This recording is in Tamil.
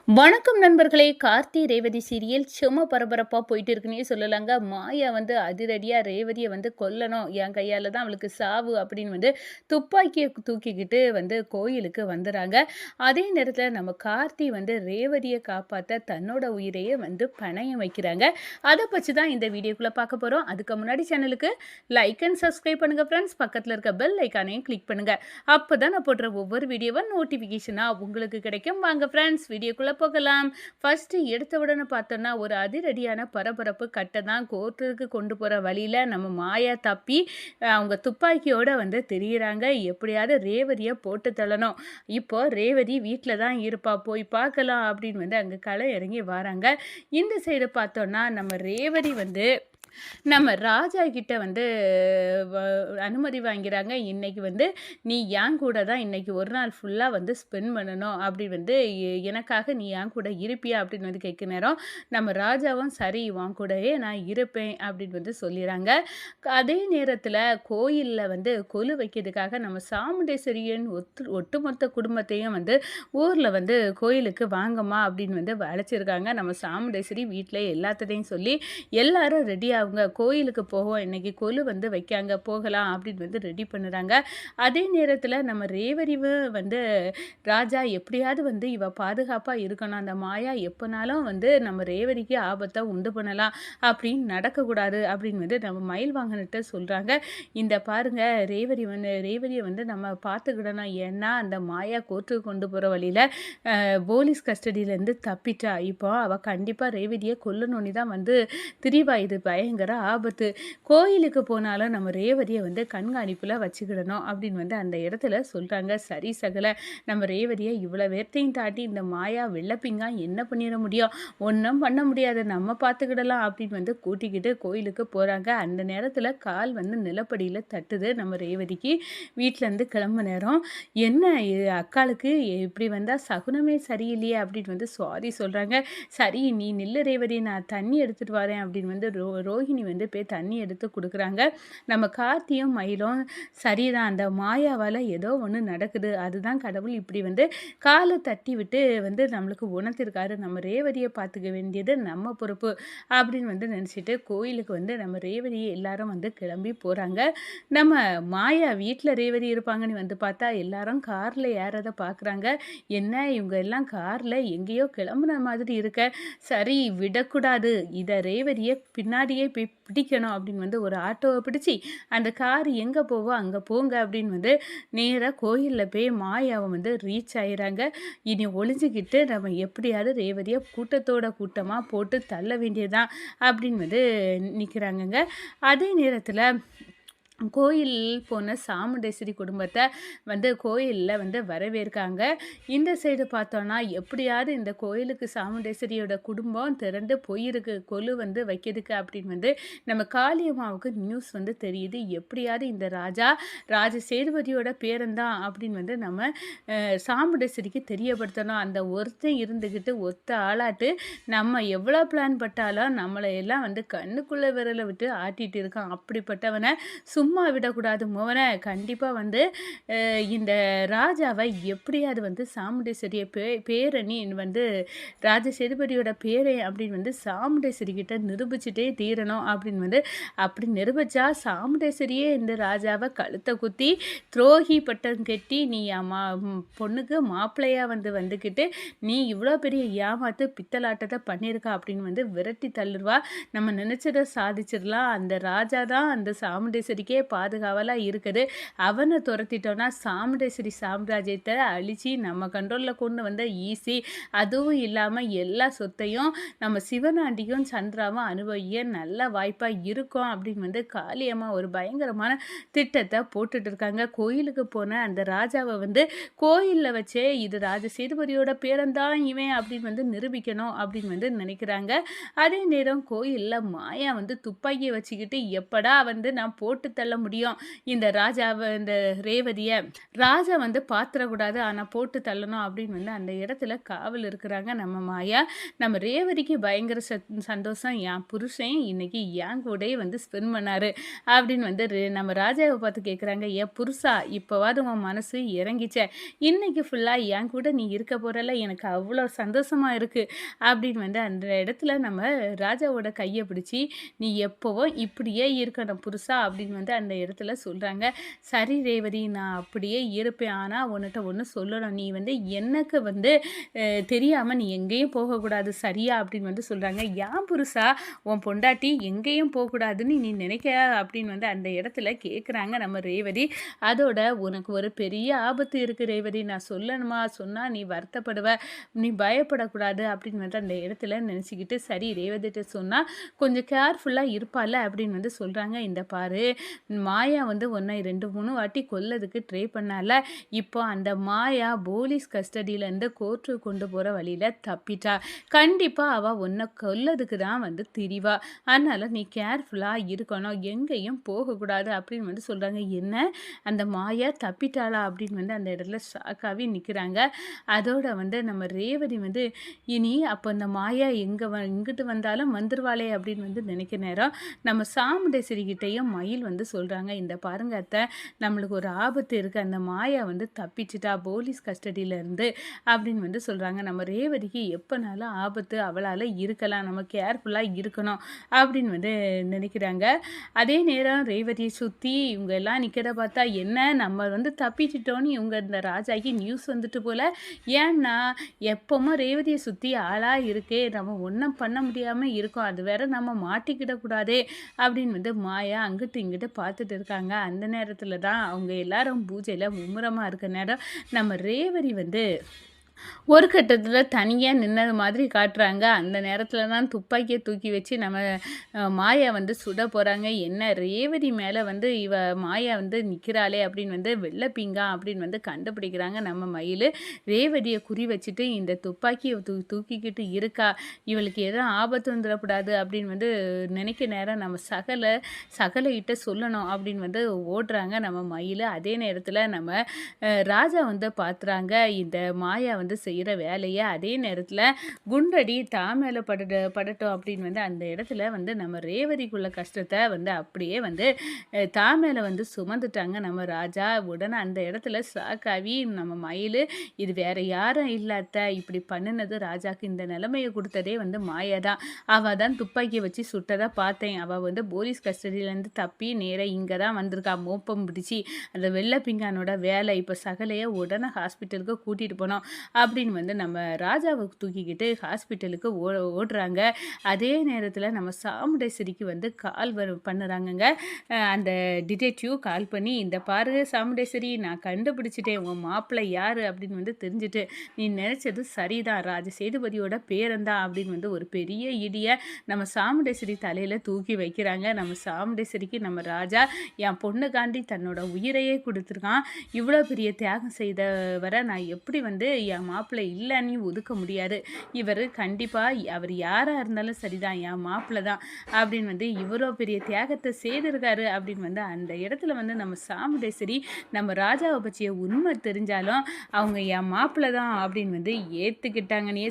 வணக்கம் நண்பர்களே! கார்த்தி, ரேவதி சீரியல் செம பரபரப்பா போயிட்டு இருக்குன்னே சொல்லலாங்க. மாயா வந்து அதிரடியா ரேவதிய வந்து கொல்லணும். என் கையால தான் அவளுக்கு சாவு அப்படின்னு வந்து துப்பாக்கிய தூக்கிக்கிட்டு வந்து கோயிலுக்கு வந்துறாங்க. அதே நேரத்தில நம்ம கார்த்தி வந்து ரேவதிய காப்பாத்த தன்னோட உயிரையே வந்து பணயம் வைக்கிறாங்க. அத பத்தி தான் இந்த வீடியோக்குள்ள பார்க்க போறோம். அதுக்கு முன்னாடி சேனலுக்கு லைக் அண்ட் சப்ஸ்கிரைப் பண்ணுங்க ஃப்ரெண்ட்ஸ். பக்கத்தில இருக்க பெல் ஐகானையும் கிளிக் பண்ணுங்க. அப்பதான் நான் போடுற ஒவ்வொரு வீடியோவும் நோட்டிஃபிகேஷனா உங்களுக்கு கிடைக்கும். வாங்க ஃப்ரெண்ட்ஸ் வீடியோக்குள்ள போகலாம். ஃபர்ஸ்ட் எடுத்த உடனே பார்த்தோம்னா ஒரு அதிரடியான பரபரப்பு கட்ட தான் கோர்ட்டுக்கு கொண்டு போற வழியில நம்ம மாயா தப்பி அவங்க துப்பாக்கியோட வந்து திரியிறாங்க. எப்படியாவது ரேவதிய போட்டு தள்ளணும். இப்போ ரேவதி வீட்ல தான் இருப்பா, போய் பார்க்கலாம் அப்படின்னு வந்து அங்க கள இறங்கி வராங்க. இந்த சைடு பார்த்தோம்னா நம்ம ரேவதி வந்து நம்ம ராஜா கிட்ட வந்து வ அனுமதி வாங்கிறாங்க. இன்னைக்கு வந்து நீ என் கூட தான் இன்னைக்கு ஒரு நாள் ஃபுல்லா வந்து ஸ்பெண்ட் பண்ணணும். அப்படி வந்து எனக்காக நீ என் கூட இருப்பியா? அப்படின்னு வந்து கேட்க நேரம், நம்ம ராஜாவும் சரி உன் கூடவே நான் இருப்பேன் அப்படின்னு வந்து சொல்லிறாங்க. அதே நேரத்தில கோயில்ல வந்து கொலு வைக்கிறதுக்காக நம்ம சாமுண்டேஸ்வரியன் ஒட்டுமொத்த குடும்பத்தையும் வந்து ஊர்ல வந்து கோயிலுக்கு வாங்கம்மா அப்படின்னு வந்து அழைச்சிருக்காங்க. நம்ம சாமுண்டேஸ்வரி வீட்ல எல்லாத்துட்டையும் சொல்லி எல்லாரும் ரெடி ஆகுங்க. கோயிலுக்கு போவோம். இன்னைக்கு கொலு வந்து வைக்காங்க. போகலாம் அப்படின்னு வந்து ரெடி பண்ணுறாங்க. அதே நேரத்தில நம்ம ரேவதிவு வந்து ராஜா எப்படியாவது வந்து இவ பாதுகாப்பா இருக்கணும். அந்த மாயா எப்பனாலும் வந்து நம்ம ரேவதிக்கு ஆபத்த உண்டு பண்ணலாம். அப்படின்னு நடக்கக்கூடாது அப்படின்னு வந்து நம்ம மயில் வாகனத்த சொல்றாங்க. இந்த பாருங்க ரேவதிய வந்து நம்ம பார்த்துக்கிடணும். ஏன்னா அந்த மாயா கோர்ட்டுக்கு கொண்டு போற வழியில போலீஸ் கஸ்டடியிலேருந்து தப்பிட்டா. இப்போ அவ கண்டிப்பா ரேவதிய கொல்லணும்னு தான் வந்து திரிவா. இது பயங்கர ஆபத்து. கோயிலுக்கு போனாலும் நம்ம ரேவதிய வந்து கண்காணிப்புல வச்சுக்கிடணும் அப்படின்னு வந்து அந்த இடத்துல சொல்றாங்க. சரி சகல, நம்ம ரேவதிய இவ்வளோ பேர்த்தையும் தாண்டி இந்த மாயா வெள்ளப்பிங்கா என்ன பண்ணிட முடியும்? ஒன்றும் பண்ண முடியாது. நம்ம பார்த்துக்கிடலாம் அப்படின்னு வந்து கூட்டிக்கிட்டு கோயிலுக்கு போறாங்க. அந்த நேரத்துல கால் வந்து நிலப்படியில தட்டுது நம்ம ரேவதிக்கு. வீட்டிலேருந்து கிளம்ப நேரம், என்ன அக்காளுக்கு இப்படி வந்தா சகுனமே சரியில்லையே அப்படின்னு வந்து சுவாதி சொல்றாங்க. சரி நீ நில்லு ரேவதி, நான் தண்ணி எடுத்துட்டு வரேன் அப்படின்னு வந்து ரோஹிணி வந்து போய் தண்ணி எடுத்து கொடுக்குறாங்க. நம்ம கார்த்தியும் மயிலும் சரிதான், அந்த மாயாவால் ஏதோ ஒன்று நடக்குது, அதுதான் கடவுள் இப்படி வந்து காலை தட்டி விட்டு வந்து நம்மளுக்கு உணர்த்திருக்காரு. நம்ம ரேவதியை பார்த்துக்க வேண்டியது நம்ம பொறுப்பு அப்படின்னு வந்து நினச்சிட்டு கோயிலுக்கு வந்து நம்ம ரேவதியை எல்லாரும் வந்து கிளம்பி போகிறாங்க. நம்ம மாயா வீட்டில் ரேவதி இருப்பாங்கன்னு வந்து பார்த்தா எல்லாரும் காரில் ஏறதை பார்க்குறாங்க. என்ன இவங்க எல்லாம் காரில் எங்கேயோ கிளம்புன மாதிரி இருக்க, சரி விடக்கூடாது, இதை ரேவதியை பின்னாடியே போய் பிடிக்கணும் அப்படின்னு வந்து ஒரு ஆட்டோவை பிடிச்சி அந்த கார் எங்கே போவோ அங்கே போங்க அப்படின்னு வந்து நேராக கோயிலில் போய் மாயாவை வந்து ரீச் ஆயிறாங்க. இனி ஒளிஞ்சிக்கிட்டு நம்ம எப்படியாவது ரேவதியை கூட்டத்தோட கூட்டமாக போட்டு தள்ள வேண்டியதுதான் அப்படின்னு வந்து நிற்கிறாங்கங்க. அதே நேரத்தில் கோயில் போன சாமுண்டேஸ்வரி குடும்பத்தை வந்து கோயிலில் வந்து வரவேற்காங்க. இந்த சைடு பார்த்தோன்னா எப்படியாவது இந்த கோயிலுக்கு சாமுண்டேஸ்வரியோட குடும்பம் திரண்டு போயிருக்கு கொலு வந்து வைக்கிறதுக்கு அப்படின்னு வந்து நம்ம காளியம்மாவுக்கு நியூஸ் வந்து தெரியுது. எப்படியாவது இந்த ராஜசேதுபதியோட பேரன்தான் அப்படின்னு வந்து நம்ம சாமுண்டேஸ்வரிக்கு தெரியப்படுத்தணும். அந்த ஒருத்தன் இருந்துக்கிட்டு ஒத்த ஆளாட்டு நம்ம எவ்வளோ பிளான் பட்டாலும் நம்மளை எல்லாம் வந்து கண்ணுக்குள்ளே விரலை விட்டு ஆட்டிகிட்டு இருக்கான். அப்படிப்பட்டவனை சும்மா விடக்கூடாது. மோகனை கண்டிப்பாக வந்து இந்த ராஜாவை எப்படியாவது வந்து சாமுண்டேஸ்வரிய பேரணி வந்து ராஜசேதுபதியோட பேரை அப்படின்னு வந்து சாமுண்டேஸ்வரி கிட்ட நிரூபிச்சுட்டே தீரணும் அப்படின்னு வந்து அப்படி நிரூபிச்சா சாமுண்டேஸ்வரியே இந்த ராஜாவை கழுத்தை குத்தி துரோகி பட்டம் கட்டி நீ பொண்ணுக்கு மாப்பிள்ளையா வந்துக்கிட்டு நீ இவ்வளோ பெரிய ஏமாத்து பித்தலாட்டத்தை பண்ணியிருக்கா அப்படின்னு வந்து விரட்டி தள்ளுவா. நம்ம நினைச்சதை சாதிச்சிடலாம். அந்த ராஜா தான் அந்த சாமுண்டேஸ்வரிக்கே பாதுகாவலாக இருக்குது. அவனை துரத்திட்டோன்னா சாமுண்டேஸ்வரி சாம்ராஜ்யத்தை அழிச்சு நம்ம கண்ட்ரோலில் கொண்டு வந்த ஈஸி. அதுவும் இல்லாமல் எல்லா சொத்தையும் நம்ம சிவனாண்டியும் சந்திராவும் அனுபவிக்க நல்ல வாய்ப்பாக இருக்கும் அப்படின்னு வந்து காளியம்மா ஒரு பயங்கரமான திட்டத்தை போட்டுட்டு இருக்காங்க. கோயிலுக்கு போன அந்த ராஜாவை வந்து கோயிலில் வச்சே இது ராஜசேதுபதியோட பேரன்தான் இவன் அப்படின்னு வந்து நிரூபிக்கணும் அப்படின்னு வந்து நினைக்கிறாங்க. அதே நேரம் கோயிலில் மாயா வந்து துப்பாக்கியை வச்சுக்கிட்டு எப்படா வந்து நான் போட்டு தள்ள முடியும் இந்த இந்த ரேவதிய. ராஜா வந்து பாத்துறக்கூடாது. ஆனா போட்டு தள்ளணும் அப்படின்னு வந்து அந்த இடத்துல காவல் இருக்கிறாங்க நம்ம மாயா. நம்ம ரேவதிக்கு பயங்கர சந்தோஷம். என் புருஷன் இன்னைக்கு என் கூடயே வந்து ஸ்பெண்ட் பண்ணாரு அப்படின்னு வந்து நம்ம ராஜாவை பார்த்து கேட்குறாங்க. "ஏன் புருஷா இப்போவாது உன் மனசு இறங்கிச்சே. இன்னைக்கு ஃபுல்லா என் கூட நீ இருக்க போறல எனக்கு அவ்வளோ சந்தோஷமா இருக்கு." அப்படின்னு வந்து அந்த இடத்துல நம்ம ராஜாவோட கைய பிடிச்சு, "நீ எப்பவும் இப்படியே இருக்கணும் புருஷா" அப்படின்னு வந்து அந்த இடத்துல சொல்றாங்க. "சரி ரேவதி நான் அப்படியே இருப்பேன். ஆனா உன்கிட்ட ஒண்ணு சொல்லணும். நீ வந்து எனக்கு வந்து தெரியாம நீ எங்கேயும் போகக்கூடாது சரியா?" அப்படின்னு வந்து சொல்றாங்க. "ஏன் புருஷா உன் பொண்டாட்டி எங்கேயும் போகக்கூடாதுன்னு நீ நினைக்க?" அப்படின்னு வந்து அந்த இடத்துல கேட்குறாங்க நம்ம ரேவதி. அதோட "உனக்கு ஒரு பெரிய ஆபத்து இருக்கு ரேவதி. நான் சொல்லணுமா? சொன்னா நீ வருத்தப்படுவ. நீ பயப்படக்கூடாது." அப்படின்னு வந்து அந்த இடத்துல நினச்சிக்கிட்டு சரி ரேவதிட்ட சொன்னா கொஞ்சம் கேர்ஃபுல்லா இருப்பாள்ல அப்படின்னு வந்து சொல்றாங்க. "இந்த பாரு மாயா வந்து உன்னை 2, 3 வாட்டி கொல்லதுக்கு ட்ரை பண்ணால. இப்போ அந்த மாயா போலீஸ் கஸ்டடியிலேருந்து கோர்ட்டுக்கு கொண்டு போற வழியில தப்பிட்டா. கண்டிப்பா அவ உன்னை கொல்லதுக்கு தான் வந்து திரிவா. அதனால நீ கேர்ஃபுல்லா இருக்கணும். எங்கேயும் போகக்கூடாது." அப்படின்னு வந்து சொல்றாங்க. "என்ன அந்த மாயா தப்பிட்டாளா?" அப்படின்னு வந்து அந்த இடத்துல ஷாக்காவே நிற்கிறாங்க. அதோட வந்து நம்ம ரேவதி வந்து இனி அப்போ அந்த மாயா இங்கிட்டு வந்தாலும் வந்துருவாளே அப்படின்னு வந்து நினைக்க நேரம் நம்ம சாமுண்டேஸ்வரிகிட்டையும் மயில் வந்து சொல்கிறாங்க. "இந்த பாருங்க அத்தை நம்மளுக்கு ஒரு ஆபத்து இருக்குது. அந்த மாயா வந்து தப்பிச்சிட்டா போலீஸ் கஸ்டடியிலேருந்து." அப்படின்னு வந்து சொல்கிறாங்க. நம்ம ரேவதிக்கு எப்போனாலும் ஆபத்து அவளால் இருக்கலாம். நம்ம கேர்ஃபுல்லாக இருக்கணும் அப்படின்னு வந்து நினைக்கிறாங்க. அதே நேரம் ரேவதியை சுற்றி இவங்க எல்லாம் நிற்கிறத பார்த்தா என்ன நம்ம வந்து தப்பிச்சிட்டோன்னு இவங்க இந்த ராஜாக்கு நியூஸ் வந்துட்டு போல. ஏன்னா எப்பவும் ரேவதியை சுற்றி ஆளாக இருக்கே நம்ம ஒன்றும் பண்ண முடியாமல் இருக்கோம். அது வேற நம்ம மாட்டிக்கிடக்கூடாதே அப்படின்னு வந்து மாயா அங்கிட்டு இங்கிட்டு பார்த்துட்டு இருக்காங்க. அந்த நேரத்தில் தான் அவங்க எல்லாரும் பூஜையில் மும்முரமாக இருக்க நேரம் நம்ம ரேவதி வந்து ஒரு கட்டத்துல தனியா நின்னது மாதிரி காட்டுறாங்க. அந்த நேரத்துல தான் துப்பாக்கிய தூக்கி வச்சு நம்ம மாயா வந்து சுட போறாங்க. என்ன ரேவதி மேல வந்து இவ மாயா வந்து நிக்கிறாளே அப்படின்னு வந்து வெள்ள பீங்கான் அப்படின்னு வந்து கண்டுபிடிக்கிறாங்க நம்ம மயிலு. ரேவதிய குறி வச்சுட்டு இந்த துப்பாக்கிய தூக்கிக்கிட்டு இருக்கா. இவளுக்கு எதுவும் ஆபத்து வந்துடக்கூடாது அப்படின்னு வந்து நினைக்க நேரம் நம்ம சகலைகிட்ட சொல்லணும் அப்படின்னு வந்து ஓடுறாங்க நம்ம மயிலு. அதே நேரத்துல நம்ம ராஜா வந்து பாத்துறாங்க இந்த மாயா வந்து செய்கிற வேலையை. அதே நேரத்தில் குண்டடி மேலே படட்டும் அப்படின்னு வந்து அந்த இடத்துல வந்து நம்ம ரேவதிக்குள்ள கஷ்டத்தை வந்து அப்படியே வந்து மேலே வந்து சுமந்துட்டாங்க நம்ம ராஜா. உடனே அந்த இடத்துல ஷாக்காகி நம்ம மயில் இது வேற யாரும் இல்லாத இப்படி பண்ணினது ராஜாக்கு இந்த நிலைமையை கொடுத்ததே வந்து மாயா தான். அவள் தான் துப்பாக்கியை வச்சு சுட்டதை பார்த்தேன். அவள் வந்து போலீஸ் கஸ்டடியிலேருந்து தப்பி நேராக இங்கே தான் வந்திருக்கா மோப்பம் பிடிச்சி. அந்த வெள்ளை பிங்கானோட வேலை இப்போ சகலையை உடனே ஹாஸ்பிட்டலுக்கு கூட்டிகிட்டு போனோம் அப்படின்னு வந்து நம்ம ராஜாவை தூக்கிக்கிட்டு ஹாஸ்பிட்டலுக்கு ஓடுறாங்க. அதே நேரத்தில் நம்ம சாமுண்டேஸ்வரிக்கு வந்து கால் பண்ணுறாங்கங்க. அந்த டிடெக்டிவ் கால் பண்ணி இந்த பாரு சாமுண்டேஸ்வரி நான் கண்டுபிடிச்சிட்டேன் உங்கள் மாப்பிள்ளை யார் அப்படின்னு வந்து தெரிஞ்சுட்டு நீ நினச்சது சரிதான் சேதுபதியோட பேரன்தான் அப்படின்னு வந்து ஒரு பெரிய இடியை நம்ம சாமுண்டேஸ்வரி தலையில் தூக்கி வைக்கிறாங்க. நம்ம சாமுண்டேஸ்வரிக்கு நம்ம ராஜா என் பொண்ணுக்காண்டி தன்னோட உயிரையே கொடுத்துருக்கான். இவ்வளோ பெரிய தியாகம் செய்தவரை நான் எப்படி வந்து என் மாப்பிள்ளை இல்லைன்னு ஒதுக்க முடியாது. இவர் கண்டிப்பாக அவர் யாராக இருந்தாலும் சரிதான் என் மாப்பிள்ளை தான் அப்படின்னு வந்து இவ்வளோ பெரிய தியாகத்தை செய்திருக்காரு அப்படின்னு வந்து அந்த இடத்துல வந்து நம்ம சாமுண்டேஸ்வரி நம்ம ராஜாவை பற்றிய உண்மை தெரிஞ்சாலும் அவங்க என் மாப்பிள்ளை தான் அப்படின்னு வந்து ஏற்றுக்கிட்டாங்கன்னே